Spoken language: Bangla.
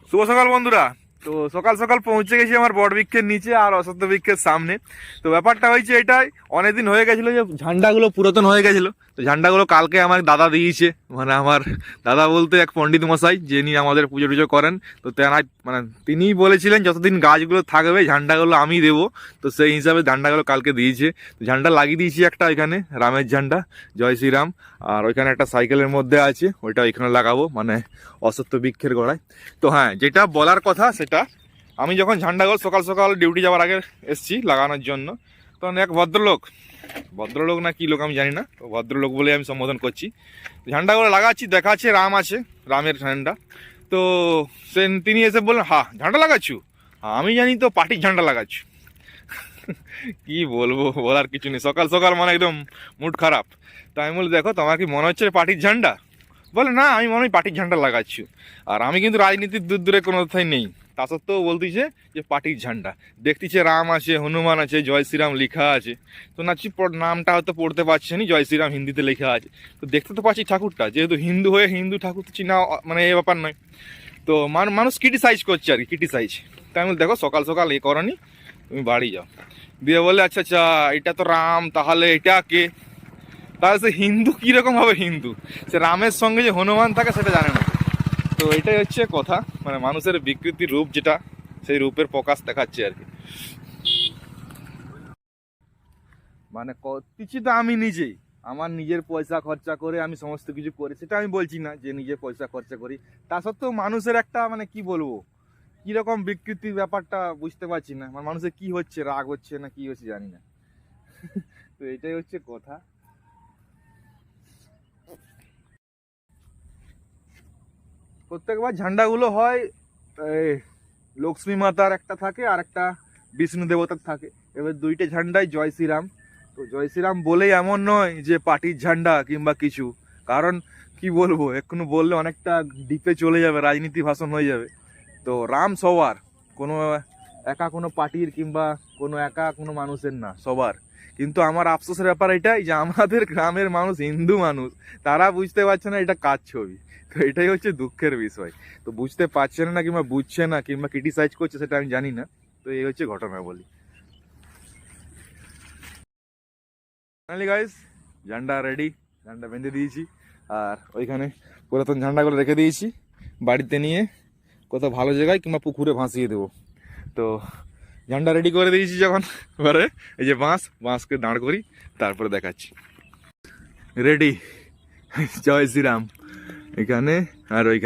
শুভ সকাল বন্ধুরা। তো সকাল সকাল পৌঁছে গেছি আমার বট বৃক্ষের নিচে আর অশ্বত্থ বৃক্ষের সামনে। তো ব্যাপারটা হয়েছে এটাই, অনেকদিন হয়ে গেছিলো যে ঝান্ডাগুলো পুরাতন হয়ে গেছিলো। তো ঝান্ডাগুলো কালকে আমার দাদা দিয়েছে, মানে আমার দাদা বলতে এক পণ্ডিত মশাই যিনি আমাদের পুজো টুজো করেন। তো তেনাই মানে তিনিই বলেছিলেন যতদিন গাছগুলো থাকবে ঝান্ডাগুলো আমি দেবো। তো সেই হিসাবে ঝান্ডাগুলো কালকে দিয়েছে। তো ঝান্ডা লাগিয়ে দিয়েছি একটা এখানে রামের ঝান্ডা, জয় শ্রীরাম। আর ওইখানে একটা সাইকেলের মধ্যে আছে, ওইটা ওইখানে লাগাবো, মানে অশ্বত্থ বৃক্ষের গোড়ায়। তো হ্যাঁ, যেটা বলার কথা সেটা, আমি যখন ঝান্ডাগুলো সকাল সকাল ডিউটি যাওয়ার আগে এসছি লাগানোর জন্য, তখন এক ভদ্রলোক, ভদ্রলোক না কি লোক আমি জানি না, তো ভদ্রলোক বলে আমি সম্বোধন করছি, ঝান্ডাগুলো লাগাচ্ছি, দেখাচ্ছে রাম আছে, রামের ঝান্ডা। তো তিনি এসে বললেন, হ্যাঁ ঝান্ডা লাগাচ্ছু? হ্যাঁ আমি জানি তো পার্টির ঝান্ডা লাগাচ্ছু। কি বলবো, বলার কিছু নেই। সকাল সকাল মানে একদম মুড খারাপ। তো আমি বলি, দেখো তোমার কি মনে হচ্ছে পার্টির ঝান্ডা? বলে না, আমি মনে হয় পার্টির ঝান্ডা লাগাচ্ছি। আর আমি কিন্তু রাজনীতির দূর দূরে কোনো কথাই নেই, তা সত্ত্বেও বলতেছে যে পার্টির ঝান্ডা। দেখতেছে রাম আছে, হনুমান আছে, জয় শ্রীরাম লেখা আছে। তো নাচি নামটা হয়তো পড়তে পারছি না, জয় শ্রীরাম হিন্দিতে লেখা আছে। তো দেখতে তো পাচ্ছি ঠাকুরটা, যেহেতু হিন্দু হয়ে হিন্দু ঠাকুর তো চিনা মানে এ ব্যাপার নয়। তো মানুষ ক্রিটিসাইজ করছে আর কি, ক্রিটিসাইজ। তাই আমি বলি, দেখো সকাল সকাল এ করনি, তুমি বাড়ি যাও। দিয়ে বলে, আচ্ছা আচ্ছা এটা তো রাম, তাহলে এটা কে? তাহলে সে হিন্দু কীরকম হবে হিন্দু? সে রামের সঙ্গে যে হনুমান থাকে সেটা জানে না। তো এটাই হচ্ছে কথা, মানে মানুষের বিকৃতির রূপ যেটা, সেই রূপের প্রকাশ দেখাচ্ছে আর কি। মানে কিছু তো আমি নিজেই আমার নিজের পয়সা খরচা করে আমি সমস্ত কিছু করি, সেটা আমি বলছি না যে নিজের পয়সা খরচা করি। তা সত্ত্বেও মানুষের একটা মানে কি বলবো, কিরকম বিকৃতির ব্যাপারটা বুঝতে পারছি না। মানে মানুষের কি হচ্ছে, রাগ হচ্ছে না কি হচ্ছে জানি না। তো এটাই হচ্ছে কথা। প্রত্যেকবার ঝান্ডাগুলো হয় এই লক্ষ্মী মাতার একটা থাকে আর একটা বিষ্ণু দেবতার থাকে। এবার দুইটা ঝান্ডাই জয় শ্রীরাম। তো জয় শ্রীরাম বলেই এমন নয় যে পার্টির ঝান্ডা কিংবা কিছু, কারণ কি বলবো এক্ষুনি বললে অনেকটা ডিপে চলে যাবে, রাজনীতি ভাষণ হয়ে যাবে। তো রাম সবার, কোনো একা কোনো পার্টির কিংবা কোনো একা কোনো মানুষের না, সবার। কিন্তু আমার আফসোসের ব্যাপার এটাই যে আমাদের গ্রামের মানুষ, হিন্দু মানুষ, তারা বুঝতে পারছে না এটা কার ছবি। তো এটাই হচ্ছে দুঃখের বিষয়। তো বুঝতে পারছে না কিংবা বুঝছে না কিংবা ক্রিটিসাইজ করছে সেটা আমি জানি না। তো এই হচ্ছে ঘটনা বলি। ফাইনালি গাইস, ঝান্ডা রেডি, ঝান্ডা বেঁধে দিয়েছি। আর ওইখানে পুরাতন ঝান্ডাগুলো রেখে দিয়েছি, বাড়িতে নিয়ে কোথাও ভালো জায়গায় কিংবা পুকুরে ভাসিয়ে দেবো। তো ঝান্ডা রেডি করে দিয়েছি যখন, এবারে এই যে বাঁশকে দাঁড় করি, তারপরে দেখাচ্ছি। রেডি, জয় শ্রীরাম এখানে আর ওইখানে।